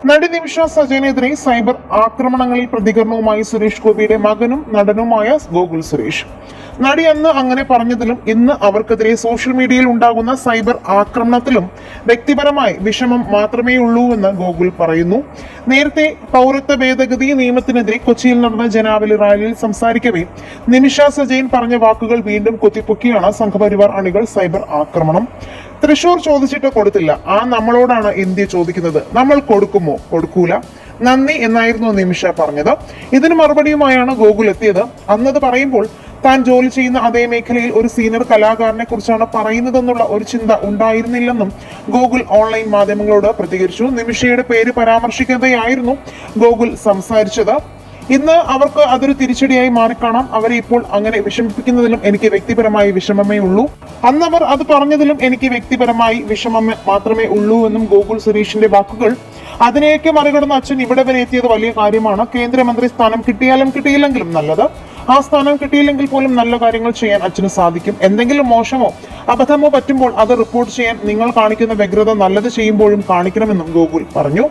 നടി നിമിഷ സജയനെതിരെ സൈബർ ആക്രമണങ്ങളിൽ പ്രതികരണവുമായി സുരേഷ് ഗോപിയുടെ മകനും നടനുമായ ഗോകുൽ സുരേഷ്. നടി അന്ന് അങ്ങനെ പറഞ്ഞതിലും ഇന്ന് അവർക്കെതിരെ സോഷ്യൽ മീഡിയയിൽ ഉണ്ടാകുന്ന സൈബർ ആക്രമണത്തിലും വ്യക്തിപരമായി വിഷമം മാത്രമേ ഉള്ളൂവെന്ന് ഗോകുൽ പറയുന്നു. നേരത്തെ പൗരത്വ ഭേദഗതി നിയമത്തിനെതിരെ കൊച്ചിയിൽ നടന്ന ജനാവലി റാലിയിൽ സംസാരിക്കവേ നിമിഷ സജയൻ പറഞ്ഞ വാക്കുകൾ വീണ്ടും കുത്തിപ്പൊക്കിയാണ് സംഘപരിവാർ അണികൾ സൈബർ ആക്രമണം. തൃശൂർ ചോദിച്ചിട്ട് കൊടുത്തില്ല, ആ നമ്മളോടാണ് ഇന്ത്യ ചോദിക്കുന്നത്, നമ്മൾ കൊടുക്കുമോ? കൊടുക്കൂല, നന്ദി എന്നായിരുന്നു നിമിഷ പറഞ്ഞത്. ഇതിന് മറുപടിയുമായാണ് ഗോകുൽ എത്തിയത്. അന്നത് പറയുമ്പോൾ താൻ ജോലി ചെയ്യുന്ന അതേ മേഖലയിൽ ഒരു സീനിയർ കലാകാരനെ കുറിച്ചാണ് പറയുന്നതെന്നുള്ള ഒരു ചിന്ത ഉണ്ടായിരുന്നില്ലെന്നും ഗോകുൽ ഓൺലൈൻ മാധ്യമങ്ങളോട് പ്രതികരിച്ചു. നിമിഷയുടെ പേര് പരാമർശിക്കാതെയായിരുന്നു ഗോകുൽ സംസാരിച്ചത്. ഇന്ന് അവർക്ക് അതൊരു തിരിച്ചടിയായി മാറിക്കാണാം. അവരെ ഇപ്പോൾ അങ്ങനെ വിഷമിപ്പിക്കുന്നതിലും എനിക്ക് വ്യക്തിപരമായി വിഷമമേ ഉള്ളൂ. അന്നവർ അത് പറഞ്ഞതിലും എനിക്ക് വ്യക്തിപരമായി വിഷമം മാത്രമേ ഉള്ളൂ എന്നും ഗോകുൽ സുരേഷിന്റെ വാക്കുകൾ. അതിനെയൊക്കെ മറികടന്ന് അച്ഛൻ ഇവിടെ വരെ എത്തിയത് വലിയ കാര്യമാണ്. കേന്ദ്രമന്ത്രി സ്ഥാനം കിട്ടിയാലും കിട്ടിയില്ലെങ്കിലും നല്ലത്. ആ സ്ഥാനം കിട്ടിയില്ലെങ്കിൽ പോലും നല്ല കാര്യങ്ങൾ ചെയ്യാൻ അച്ഛന് സാധിക്കും. എന്തെങ്കിലും മോശമോ അബദ്ധമോ പറ്റുമ്പോൾ അത് റിപ്പോർട്ട് ചെയ്യാൻ നിങ്ങൾ കാണിക്കുന്ന വ്യഗ്രത നല്ലത് ചെയ്യുമ്പോഴും കാണിക്കണമെന്നും ഗോകുൽ പറഞ്ഞു.